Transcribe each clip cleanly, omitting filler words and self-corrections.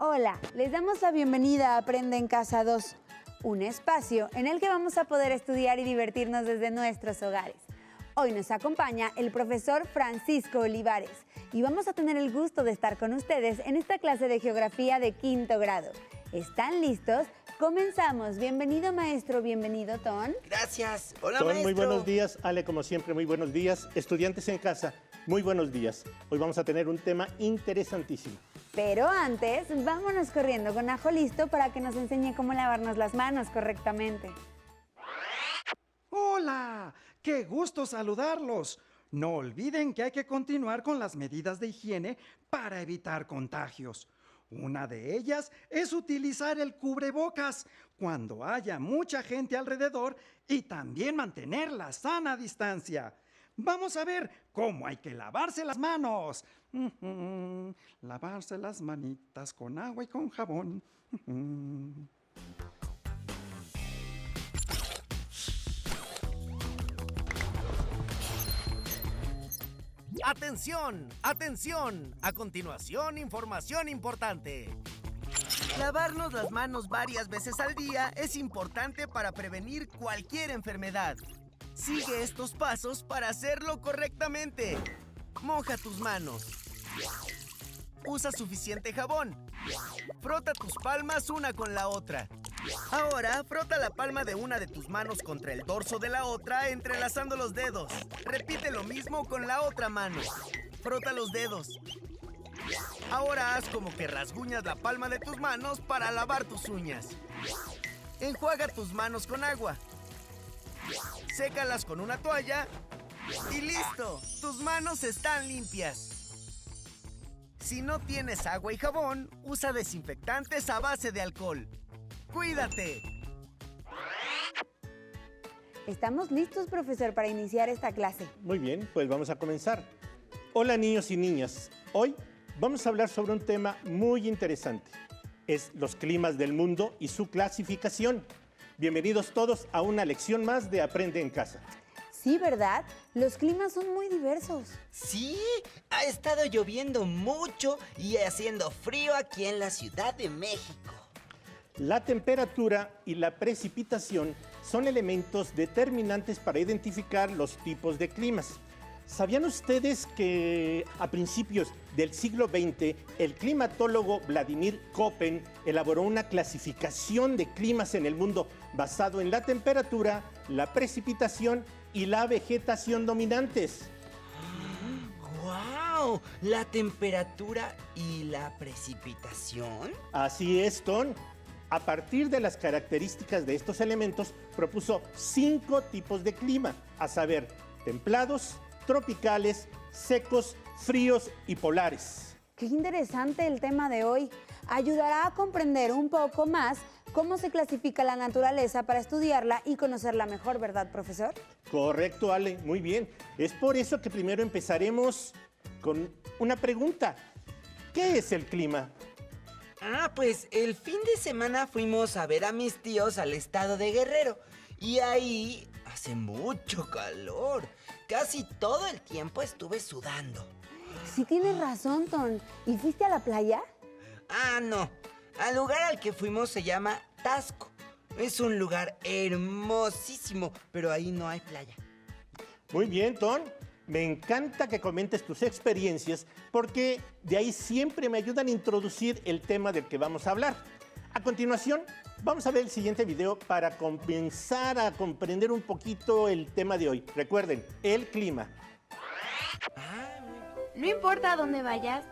Hola, les damos la bienvenida a Aprende en Casa 2, un espacio en el que vamos a poder estudiar y divertirnos desde nuestros hogares. Hoy nos acompaña el profesor Francisco Olivares y vamos a tener el gusto de estar con ustedes en esta clase de geografía de quinto grado. ¿Están listos? Comenzamos. Bienvenido, maestro. Bienvenido, Ton. Gracias. Hola, Ton, maestro. muy buenos días. Ale, como siempre, muy buenos días. Estudiantes en casa, muy buenos días. Hoy vamos a tener un tema interesantísimo. Pero antes, vámonos corriendo con Ajo listo para que nos enseñe cómo lavarnos las manos correctamente. ¡Hola! ¡Qué gusto saludarlos! No olviden que hay que continuar con las medidas de higiene para evitar contagios. Una de ellas es utilizar el cubrebocas cuando haya mucha gente alrededor y también mantener la sana distancia. Vamos a ver cómo hay que lavarse las manos. Lavarse las manitas con agua y con jabón. ¡Atención! ¡Atención! A continuación, información importante. Lavarnos las manos varias veces al día es importante para prevenir cualquier enfermedad. Sigue estos pasos para hacerlo correctamente. Moja tus manos. Usa suficiente jabón. Frota tus palmas una con la otra. Ahora, frota la palma de una de tus manos contra el dorso de la otra, entrelazando los dedos. Repite lo mismo con la otra mano. Frota los dedos. Ahora haz como que rasguñas la palma de tus manos para lavar tus uñas. Enjuaga tus manos con agua. Sécalas con una toalla y ¡listo! Tus manos están limpias. Si no tienes agua y jabón, usa desinfectantes a base de alcohol. ¡Cuídate! Estamos listos, profesor, para iniciar esta clase. Muy bien, pues vamos a comenzar. Hola, niños y niñas. Hoy vamos a hablar sobre un tema muy interesante. Es los climas del mundo y su clasificación. Bienvenidos todos a una lección más de Aprende en Casa. Sí, ¿verdad? Los climas son muy diversos. Sí, ha estado lloviendo mucho y haciendo frío aquí en la Ciudad de México. La temperatura y la precipitación son elementos determinantes para identificar los tipos de climas. ¿Sabían ustedes que a principios del siglo XX el climatólogo Vladimir Köppen elaboró una clasificación de climas en el mundo basado en la temperatura, la precipitación y la vegetación dominantes? ¡Guau! ¿La temperatura y la precipitación? Así es, Ton. A partir de las características de estos elementos, propuso 5 tipos de clima, a saber, templados, tropicales, secos, fríos y polares. Qué interesante el tema de hoy. Ayudará a comprender un poco más cómo se clasifica la naturaleza para estudiarla y conocerla mejor, ¿verdad, profesor? Correcto, Ale, muy bien. Es por eso que primero empezaremos con una pregunta. ¿Qué es el clima? Pues el fin de semana fuimos a ver a mis tíos al estado de Guerrero. Y ahí hace mucho calor. Casi todo el tiempo estuve sudando. Sí tienes razón, Ton. ¿Y fuiste a la playa? No. Al lugar al que fuimos se llama Taxco. Es un lugar hermosísimo, pero ahí no hay playa. Muy bien, Ton. Me encanta que comentes tus experiencias porque de ahí siempre me ayudan a introducir el tema del que vamos a hablar. A continuación, vamos a ver el siguiente video para comenzar a comprender un poquito el tema de hoy. Recuerden, el clima. No importa a dónde vayas,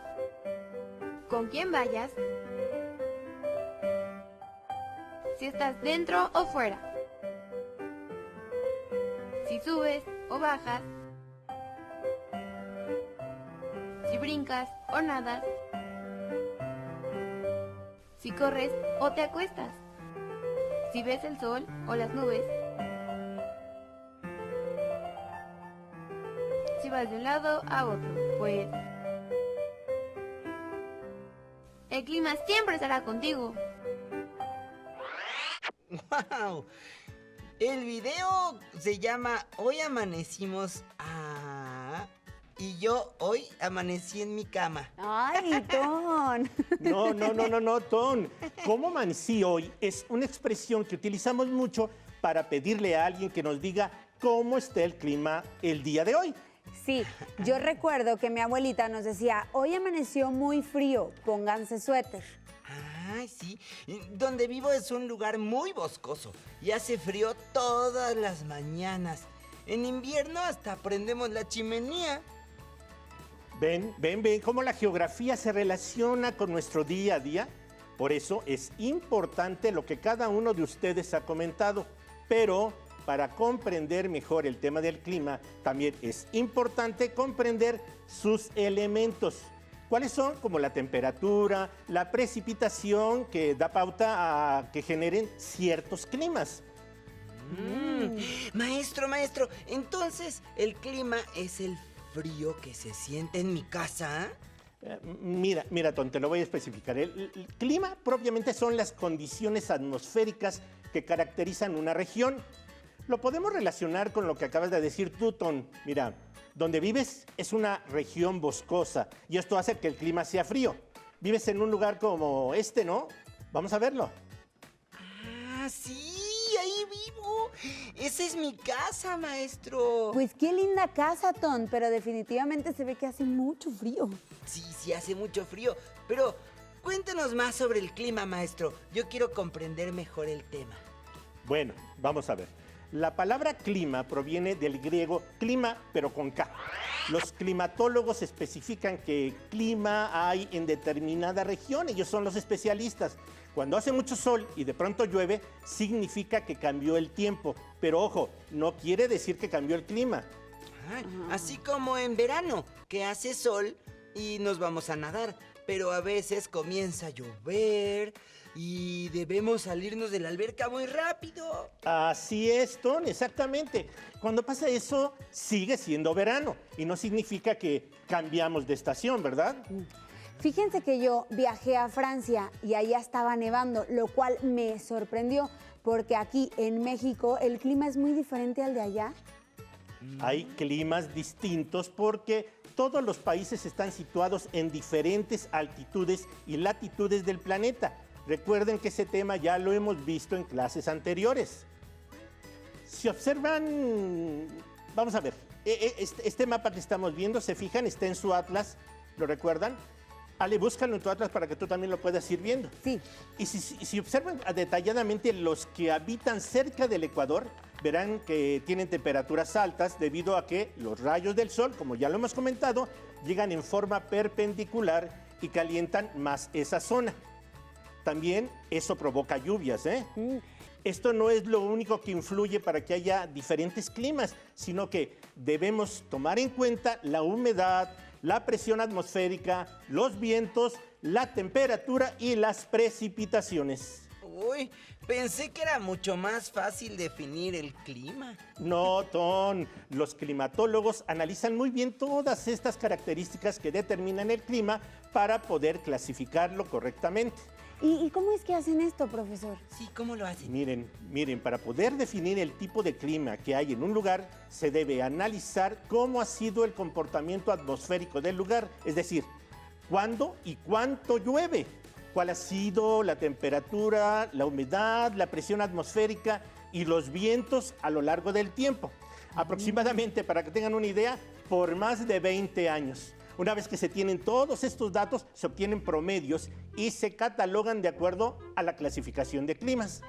con quién vayas, si estás dentro o fuera, si subes o bajas, si brincas o nadas, si corres o te acuestas, si ves el sol o las nubes, si vas de un lado a otro, pues el clima siempre estará contigo. ¡Wow! El video se llama Hoy amanecimos Y yo hoy amanecí en mi cama. Ay, Ton. No, Ton. ¿Cómo amanecí hoy? Es una expresión que utilizamos mucho para pedirle a alguien que nos diga cómo está el clima el día de hoy. Sí, yo recuerdo que mi abuelita nos decía, hoy amaneció muy frío, pónganse suéter. Ay, sí. Donde vivo es un lugar muy boscoso y hace frío todas las mañanas. En invierno hasta prendemos la chimenea. Ven cómo la geografía se relaciona con nuestro día a día. Por eso es importante lo que cada uno de ustedes ha comentado. Pero para comprender mejor el tema del clima, también es importante comprender sus elementos. ¿Cuáles son? Como la temperatura, la precipitación que da pauta a que generen ciertos climas. Maestro, entonces el clima es el frío que se siente en mi casa. Mira, Ton, te lo voy a especificar. El clima propiamente son las condiciones atmosféricas que caracterizan una región. Lo podemos relacionar con lo que acabas de decir tú, Ton. Mira, donde vives es una región boscosa y esto hace que el clima sea frío. Vives en un lugar como este, ¿no? Vamos a verlo. Ah, sí, ahí vivo. Esa es mi casa, maestro. Pues qué linda casa, Ton, pero definitivamente se ve que hace mucho frío. Sí, hace mucho frío. Pero cuéntanos más sobre el clima, maestro. Yo quiero comprender mejor el tema. Bueno, vamos a ver. La palabra clima proviene del griego clima, pero con K. Los climatólogos especifican que clima hay en determinada región. Ellos son los especialistas. Cuando hace mucho sol y de pronto llueve, significa que cambió el tiempo. Pero ojo, no quiere decir que cambió el clima. Así como en verano, que hace sol y nos vamos a nadar. Pero a veces comienza a llover y debemos salirnos de la alberca muy rápido. Así es, Ton, exactamente. Cuando pasa eso, sigue siendo verano y no significa que cambiamos de estación, ¿verdad? Fíjense que yo viajé a Francia y allá estaba nevando, lo cual me sorprendió porque aquí en México el clima es muy diferente al de allá. Hay climas distintos porque todos los países están situados en diferentes altitudes y latitudes del planeta. Recuerden que ese tema ya lo hemos visto en clases anteriores. Si observan, vamos a ver, este mapa que estamos viendo, se fijan, está en su atlas, ¿lo recuerdan? Ale, búscalo en tu atlas para que tú también lo puedas ir viendo. Sí. Y si observan detalladamente los que habitan cerca del Ecuador, verán que tienen temperaturas altas debido a que los rayos del sol, como ya lo hemos comentado, llegan en forma perpendicular y calientan más esa zona. También eso provoca lluvias, ¿eh? Esto no es lo único que influye para que haya diferentes climas, sino que debemos tomar en cuenta la humedad, la presión atmosférica, los vientos, la temperatura y las precipitaciones. Uy, pensé que era mucho más fácil definir el clima. No, Ton, los climatólogos analizan muy bien todas estas características que determinan el clima para poder clasificarlo correctamente. ¿Y cómo es que hacen esto, profesor? Sí, ¿cómo lo hacen? Miren, para poder definir el tipo de clima que hay en un lugar, se debe analizar cómo ha sido el comportamiento atmosférico del lugar, es decir, cuándo y cuánto llueve, cuál ha sido la temperatura, la humedad, la presión atmosférica y los vientos a lo largo del tiempo. Aproximadamente, para que tengan una idea, por más de 20 años. Una vez que se tienen todos estos datos, se obtienen promedios y se catalogan de acuerdo a la clasificación de climas.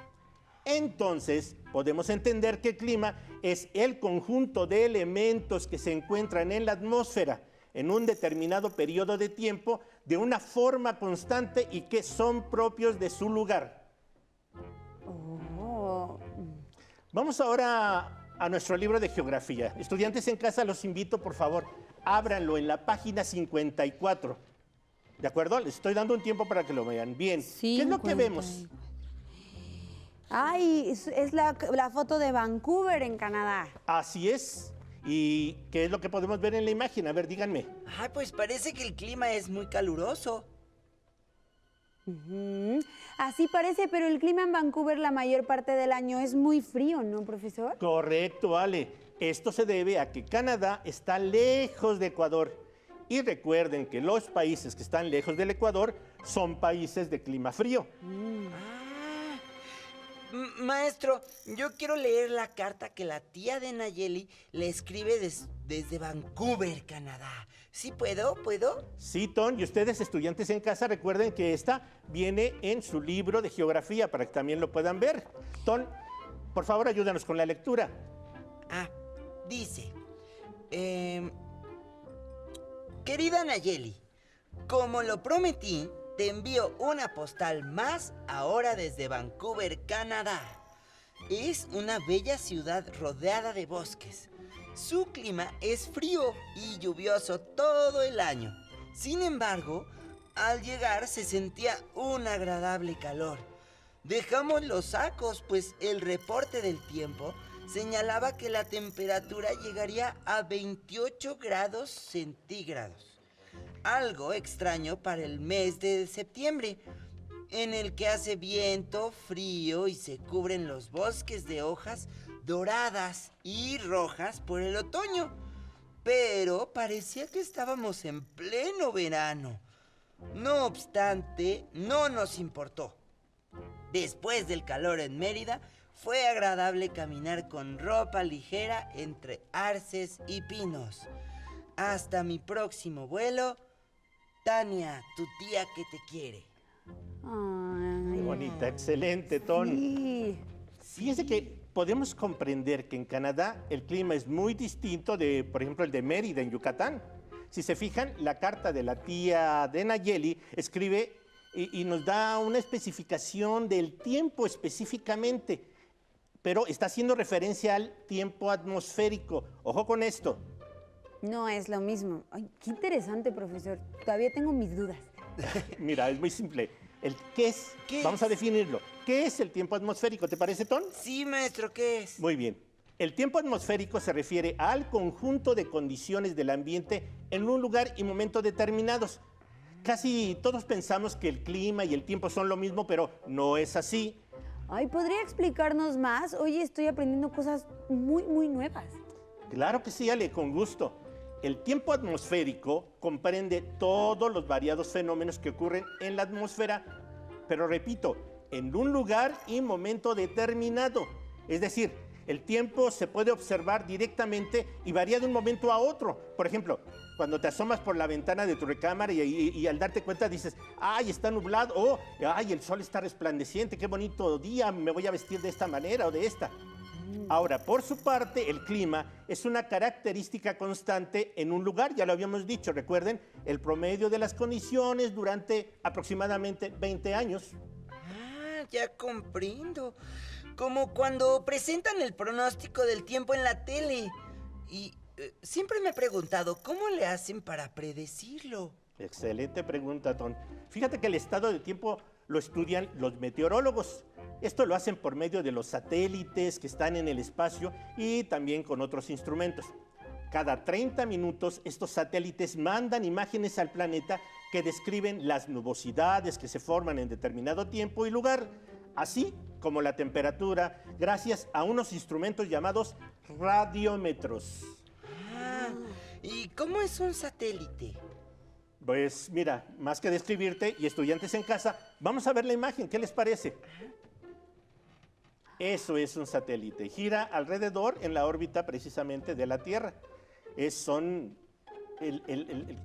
Entonces, podemos entender que el clima es el conjunto de elementos que se encuentran en la atmósfera en un determinado periodo de tiempo de una forma constante y que son propios de su lugar. Oh. Vamos ahora a nuestro libro de geografía. Estudiantes en casa, los invito, por favor, ábranlo en la página 54. ¿De acuerdo? Les estoy dando un tiempo para que lo vean. Bien. ¿Qué es lo que vemos? Ay, es la foto de Vancouver en Canadá. Así es. ¿Y qué es lo que podemos ver en la imagen? A ver, díganme. Ay, pues parece que el clima es muy caluroso. Así parece, pero el clima en Vancouver la mayor parte del año es muy frío, ¿no, profesor? Correcto, Ale. Esto se debe a que Canadá está lejos de Ecuador. Y recuerden que los países que están lejos del Ecuador son países de clima frío. Maestro, yo quiero leer la carta que la tía de Nayeli le escribe desde Vancouver, Canadá. ¿Sí puedo? Sí, Ton, y ustedes estudiantes en casa recuerden que esta viene en su libro de geografía para que también lo puedan ver. Ton, por favor, ayúdanos con la lectura. Dice, querida Nayeli, como lo prometí, te envío una postal más ahora desde Vancouver, Canadá. Es una bella ciudad rodeada de bosques. Su clima es frío y lluvioso todo el año. Sin embargo, al llegar se sentía un agradable calor. Dejamos los sacos, pues el reporte del tiempo señalaba que la temperatura llegaría a 28 grados centígrados. Algo extraño para el mes de septiembre, en el que hace viento, frío y se cubren los bosques de hojas doradas y rojas por el otoño. Pero parecía que estábamos en pleno verano. No obstante, no nos importó. Después del calor en Mérida, fue agradable caminar con ropa ligera entre arces y pinos. Hasta mi próximo vuelo, Tania, tu tía que te quiere. Ay, Qué bonita, excelente, Ton. sí. Fíjense que podemos comprender que en Canadá el clima es muy distinto de, por ejemplo, el de Mérida en Yucatán. Si se fijan, la carta de la tía de Nayeli escribe y nos da una especificación del tiempo específicamente, pero está haciendo referencia al tiempo atmosférico. Ojo con esto. No es lo mismo. Ay, qué interesante, profesor. Todavía tengo mis dudas. Mira, es muy simple. ¿Qué es? ¿Qué Vamos es? a definirlo. ¿Qué es el tiempo atmosférico? ¿Te parece, Ton? Sí, maestro, ¿qué es? Muy bien. El tiempo atmosférico se refiere al conjunto de condiciones del ambiente en un lugar y momento determinados. Casi todos pensamos que el clima y el tiempo son lo mismo, pero no es así. Ay, ¿podría explicarnos más? Hoy estoy aprendiendo cosas muy, muy nuevas. Claro que sí, Ale, con gusto. El tiempo atmosférico comprende todos los variados fenómenos que ocurren en la atmósfera, pero repito, en un lugar y momento determinado. Es decir, el tiempo se puede observar directamente y varía de un momento a otro. Por ejemplo, cuando te asomas por la ventana de tu recámara y al darte cuenta dices, ¡ay, está nublado! O, ¡ay, el sol está resplandeciente! ¡Qué bonito día! Me voy a vestir de esta manera o de esta. Ahora, por su parte, el clima es una característica constante en un lugar, ya lo habíamos dicho, recuerden, el promedio de las condiciones durante aproximadamente 20 años. Ya comprendo. Como cuando presentan el pronóstico del tiempo en la tele. Y siempre me he preguntado, ¿cómo le hacen para predecirlo? Excelente pregunta, Ton. Fíjate que el estado de tiempo lo estudian los meteorólogos. Esto lo hacen por medio de los satélites que están en el espacio y también con otros instrumentos. Cada 30 minutos estos satélites mandan imágenes al planeta que describen las nubosidades que se forman en determinado tiempo y lugar, así como la temperatura, gracias a unos instrumentos llamados radiómetros. ¿Y cómo es un satélite? Pues mira, más que describirte y estudiantes en casa, vamos a ver la imagen, ¿qué les parece? Eso es un satélite, gira alrededor en la órbita precisamente de la Tierra. Son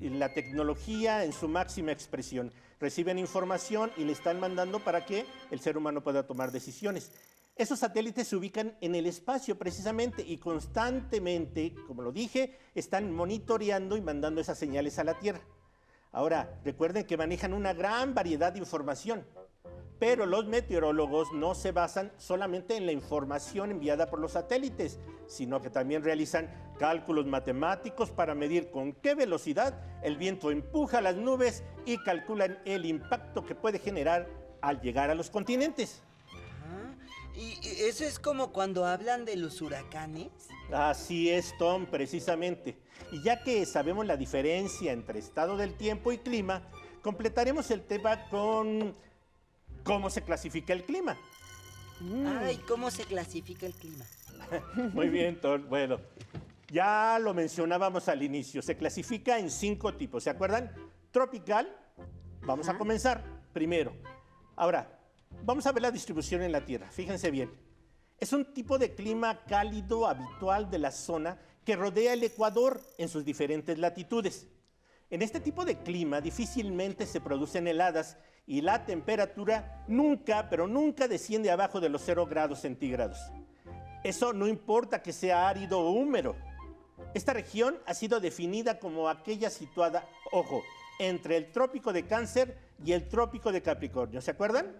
la tecnología en su máxima expresión. Reciben información y le están mandando para que el ser humano pueda tomar decisiones. Esos satélites se ubican en el espacio precisamente y constantemente, como lo dije, están monitoreando y mandando esas señales a la Tierra. Ahora, recuerden que manejan una gran variedad de información, pero los meteorólogos no se basan solamente en la información enviada por los satélites, sino que también realizan cálculos matemáticos para medir con qué velocidad el viento empuja las nubes y calculan el impacto que puede generar al llegar a los continentes. ¿Y eso es como cuando hablan de los huracanes? Así es, Tom, precisamente. Y ya que sabemos la diferencia entre estado del tiempo y clima, completaremos el tema con cómo se clasifica el clima. Ay, ¿cómo se clasifica el clima? Muy bien, Ton. Bueno, ya lo mencionábamos al inicio. Se clasifica en 5 tipos. ¿Se acuerdan? Tropical. Vamos a comenzar primero. Ahora, vamos a ver la distribución en la Tierra. Fíjense bien. Es un tipo de clima cálido habitual de la zona que rodea el Ecuador en sus diferentes latitudes. En este tipo de clima difícilmente se producen heladas y la temperatura nunca, pero nunca desciende abajo de los 0 grados centígrados. Eso no importa que sea árido o húmedo. Esta región ha sido definida como aquella situada, ojo, entre el trópico de Cáncer y el trópico de Capricornio. ¿Se acuerdan?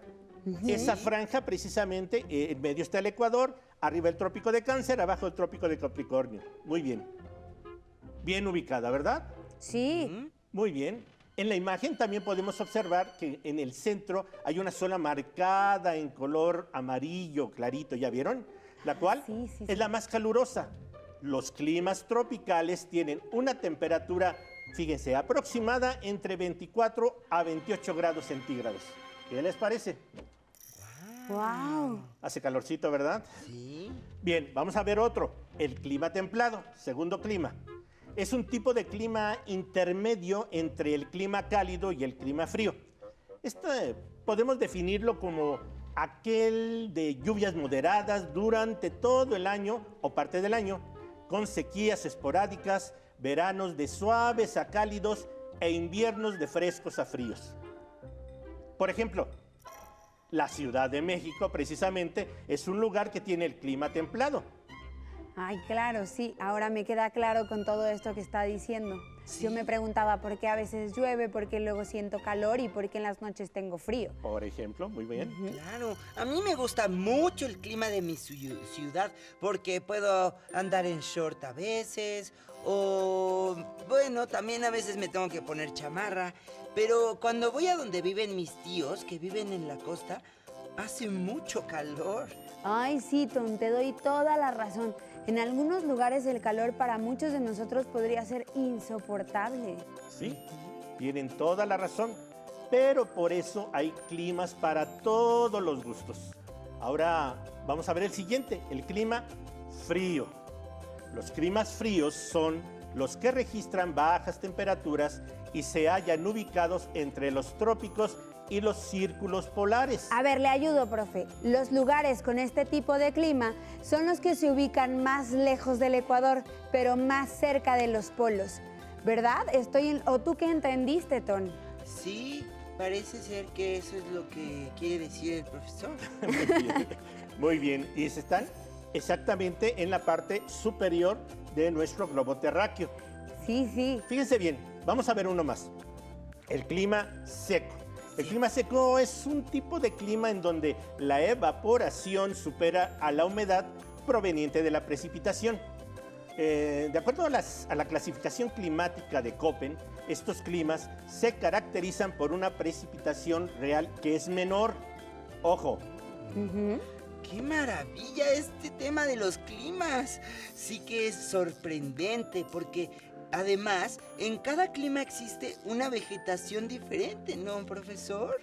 Esa franja precisamente, en medio está el Ecuador, arriba el trópico de Cáncer, abajo el trópico de Capricornio. Muy bien. Bien ubicada, ¿verdad? Sí. Muy bien. En la imagen también podemos observar que en el centro hay una zona marcada en color amarillo clarito, ¿ya vieron? La cual es la más calurosa. Los climas tropicales tienen una temperatura, fíjense, aproximada entre 24 a 28 grados centígrados. ¿Qué les parece? Wow. Hace calorcito, ¿verdad? Sí. Bien, vamos a ver otro. El clima templado, segundo clima. Es un tipo de clima intermedio entre el clima cálido y el clima frío. Podemos definirlo como aquel de lluvias moderadas durante todo el año o parte del año, con sequías esporádicas, veranos de suaves a cálidos e inviernos de frescos a fríos. Por ejemplo, la Ciudad de México precisamente es un lugar que tiene el clima templado. Ay, claro, sí. Ahora me queda claro con todo esto que está diciendo. Sí. Yo me preguntaba por qué a veces llueve, por qué luego siento calor y por qué en las noches tengo frío. Por ejemplo, muy bien. Claro, a mí me gusta mucho el clima de mi ciudad porque puedo andar en short a veces o, bueno, también a veces me tengo que poner chamarra, pero cuando voy a donde viven mis tíos, que viven en la costa, hace mucho calor. Ay, sí, Tom, te doy toda la razón. En algunos lugares el calor para muchos de nosotros podría ser insoportable. Sí, tienen toda la razón, pero por eso hay climas para todos los gustos. Ahora vamos a ver el siguiente, el clima frío. Los climas fríos son los que registran bajas temperaturas y se hallan ubicados entre los trópicos y los círculos polares. A ver, le ayudo, profe. Los lugares con este tipo de clima son los que se ubican más lejos del Ecuador, pero más cerca de los polos. ¿Verdad? ¿O tú qué entendiste, Ton? Sí, parece ser que eso es lo que quiere decir el profesor. Muy bien. Muy bien. Y están exactamente en la parte superior de nuestro globo terráqueo. Sí, sí. Fíjense bien, vamos a ver uno más. El clima seco. El clima seco es un tipo de clima en donde la evaporación supera a la humedad proveniente de la precipitación. De acuerdo a la clasificación climática de Köppen, estos climas se caracterizan por una precipitación real que es menor. Ojo. ¡Qué maravilla este tema de los climas! Sí que es sorprendente porque además en cada clima existe una vegetación diferente, ¿no, profesor?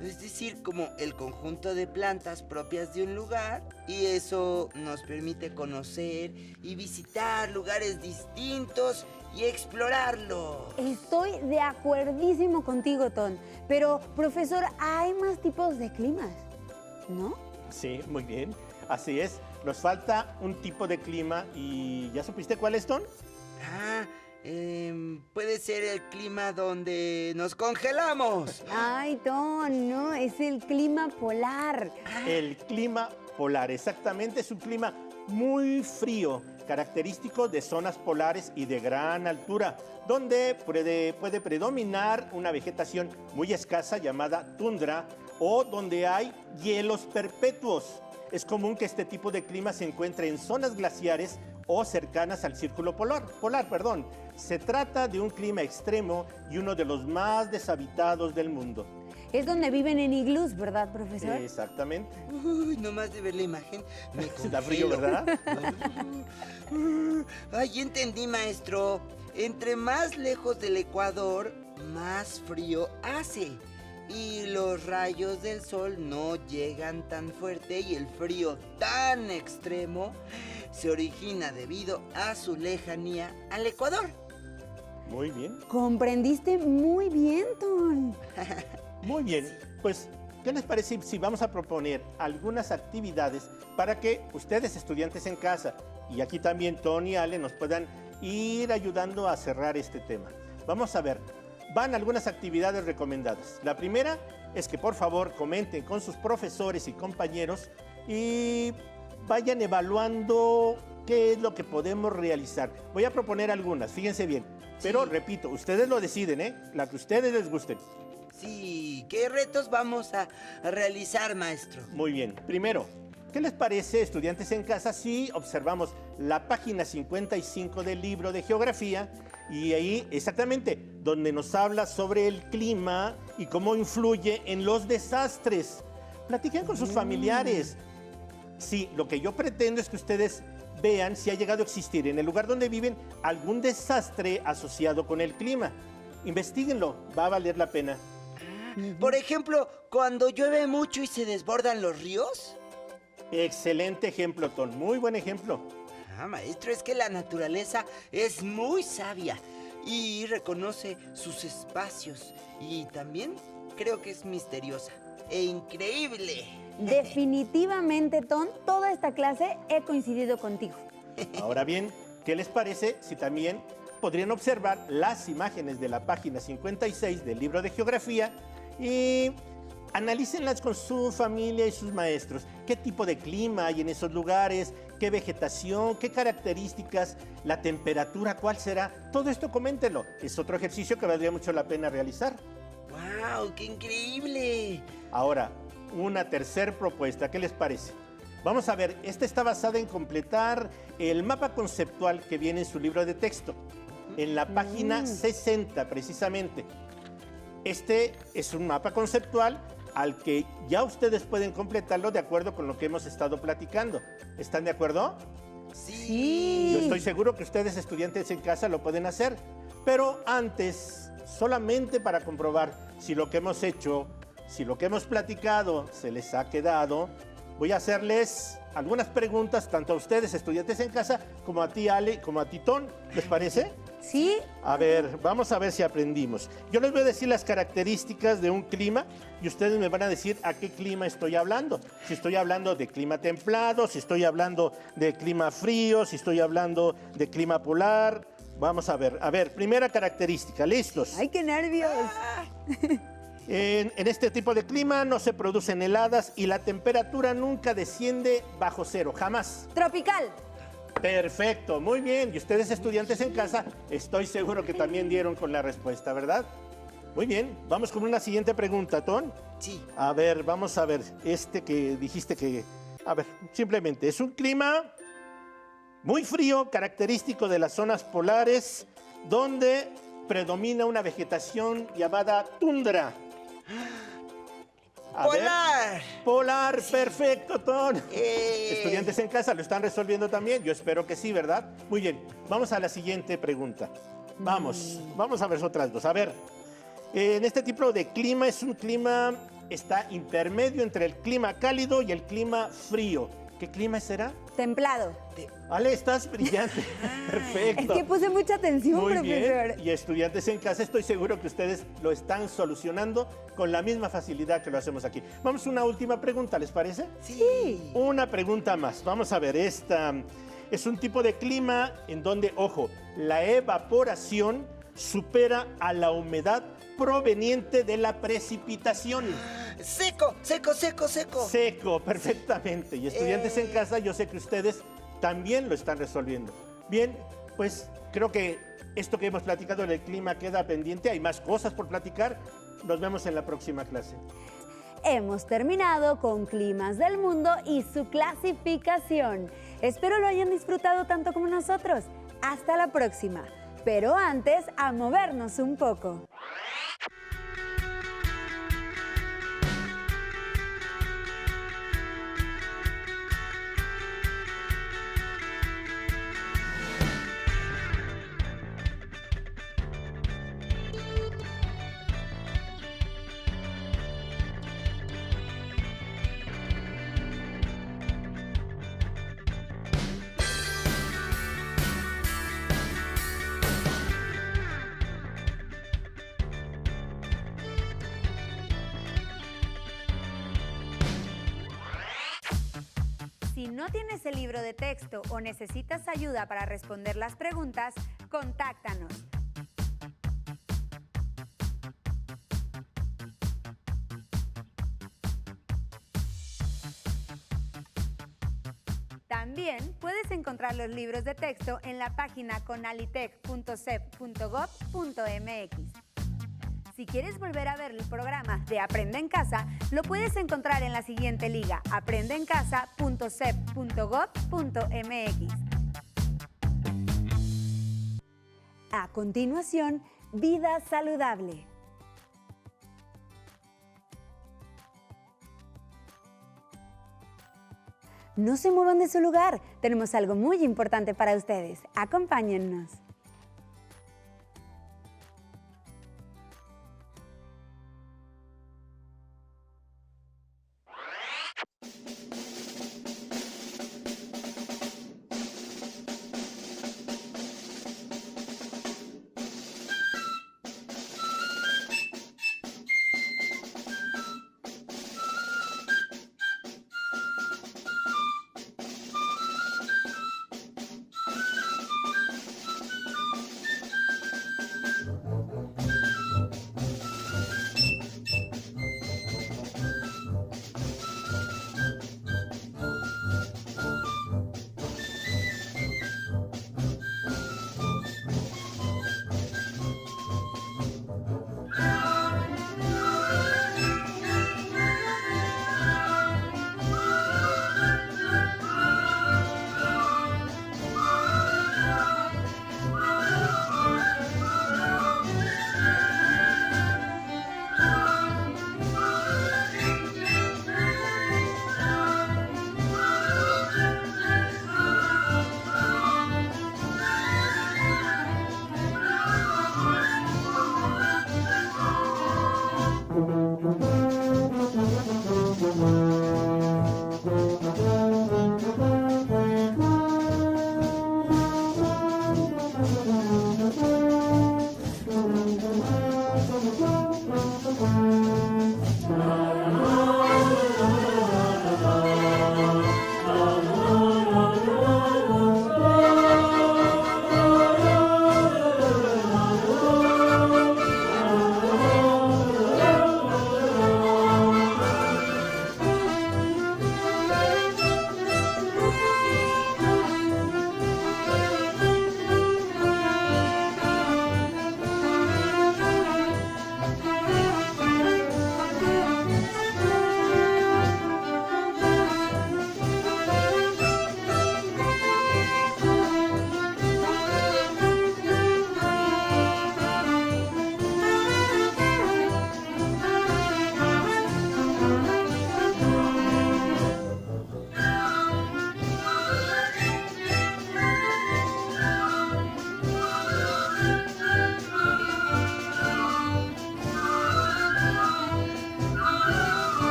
Es decir, como el conjunto de plantas propias de un lugar y eso nos permite conocer y visitar lugares distintos y explorarlos. Estoy de acuerdísimo contigo, Ton. Pero, profesor, hay más tipos de climas, ¿no? Sí, muy bien. Así es. Nos falta un tipo de clima y ¿ya supiste cuál es, Ton? Puede ser el clima donde nos congelamos. Ay, Ton, no, es el clima polar. El clima polar, exactamente, es un clima muy frío, característico de zonas polares y de gran altura, donde puede predominar una vegetación muy escasa llamada tundra o donde hay hielos perpetuos. Es común que este tipo de clima se encuentre en zonas glaciares o cercanas al círculo polar. Se trata de un clima extremo y uno de los más deshabitados del mundo. Es donde viven en iglús, ¿verdad, profesor? Exactamente. Uy, nomás de ver la imagen me congelo. Da frío, ¿verdad? Ay, entendí, maestro. Entre más lejos del Ecuador, más frío hace. y los rayos del sol no llegan tan fuerte y el frío tan extremo se origina debido a su lejanía al Ecuador. Muy bien. Comprendiste muy bien, Ton. Muy bien, pues, ¿qué les parece si vamos a proponer algunas actividades para que ustedes, estudiantes en casa, y aquí también Tony y Ale, nos puedan ir ayudando a cerrar este tema? Vamos a ver, van algunas actividades recomendadas. La primera es que por favor comenten con sus profesores y compañeros y vayan evaluando qué es lo que podemos realizar. Voy a proponer algunas, fíjense bien, pero repito, ustedes lo deciden, ¿eh? La que ustedes les gusten. Sí, ¿qué retos vamos a realizar, maestro? Muy bien. Primero, ¿qué les parece, estudiantes en casa, si observamos la página 55 del libro de geografía y ahí exactamente donde nos habla sobre el clima y cómo influye en los desastres? Platiquen con sus familiares. Sí, lo que yo pretendo es que ustedes vean si ha llegado a existir en el lugar donde viven algún desastre asociado con el clima. Investíguenlo, va a valer la pena. Por ejemplo, cuando llueve mucho y se desbordan los ríos. Excelente ejemplo, Ton, muy buen ejemplo. Maestro, es que la naturaleza es muy sabia y reconoce sus espacios y también creo que es misteriosa e increíble. Definitivamente, Ton, toda esta clase he coincidido contigo. Ahora bien, ¿qué les parece si también podrían observar las imágenes de la página 56 del libro de geografía y analícenlas con su familia y sus maestros? ¿Qué tipo de clima hay en esos lugares? ¿Qué vegetación? ¿Qué características? ¿La temperatura? ¿Cuál será? Todo esto coméntenlo. Es otro ejercicio que valdría mucho la pena realizar. ¡Wow! ¡Qué increíble! Ahora, una tercera propuesta. ¿Qué les parece? Vamos a ver, esta está basada en completar el mapa conceptual que viene en su libro de texto, en la página 60 precisamente. Este es un mapa conceptual al que ya ustedes pueden completarlo de acuerdo con lo que hemos estado platicando. ¿Están de acuerdo? Sí. Yo estoy seguro que ustedes, estudiantes en casa, lo pueden hacer. Pero antes, solamente para comprobar si lo que hemos hecho, si lo que hemos platicado se les ha quedado, voy a hacerles algunas preguntas, tanto a ustedes, estudiantes en casa, como a ti, Ale, como a ti, Ton. ¿Les parece? ¿Sí? A ver, vamos a ver si aprendimos. Yo les voy a decir las características de un clima y ustedes me van a decir a qué clima estoy hablando. Si estoy hablando de clima templado, si estoy hablando de clima frío, si estoy hablando de clima polar. Vamos a ver. A ver, primera característica. ¿Listos? ¡Ay, qué nervios! En este tipo de clima no se producen heladas y la temperatura nunca desciende bajo cero, jamás. Tropical. Perfecto, muy bien. Y ustedes, estudiantes en casa, estoy seguro que también dieron con la respuesta, ¿verdad? Muy bien, vamos con una siguiente pregunta, Ton. Sí. A ver, vamos a ver, este que dijiste que... A ver, simplemente, es un clima muy frío, característico de las zonas polares, donde predomina una vegetación llamada tundra. A ver. ¡Polar! Polar, perfecto, Ton. Eh. Estudiantes en casa, ¿lo están resolviendo también? Yo espero que sí, ¿verdad? Muy bien, vamos a la siguiente pregunta. Vamos a ver otras dos. A ver, en este tipo de clima es un clima, está intermedio entre el clima cálido y el clima frío. ¿Qué clima será? Templado. Ale, estás brillante. Perfecto. Es que puse mucha atención, Muy profesor. bien. Y estudiantes en casa, estoy seguro que ustedes lo están solucionando con la misma facilidad que lo hacemos aquí. Vamos a una última pregunta, ¿les parece? Sí. Una pregunta más. Vamos a ver, esta es un tipo de clima en donde, ojo, la evaporación supera a la humedad proveniente de la precipitación. Seco, seco, seco, seco. Seco, perfectamente. Y estudiantes en casa, yo sé que ustedes también lo están resolviendo. Bien, pues creo que esto que hemos platicado en el clima queda pendiente. Hay más cosas por platicar. Nos vemos en la próxima clase. Hemos terminado con Climas del Mundo y su clasificación. Espero lo hayan disfrutado tanto como nosotros. Hasta la próxima. Pero antes, a movernos un poco. Si no tienes el libro de texto o necesitas ayuda para responder las preguntas, contáctanos. También puedes encontrar los libros de texto en la página conalitec.cep.gov.mx. Si quieres volver a ver el programa de Aprende en Casa, lo puedes encontrar en la siguiente liga, aprendeencasa.cep.gov.mx. A continuación, Vida Saludable. No se muevan de su lugar, tenemos algo muy importante para ustedes. Acompáñennos.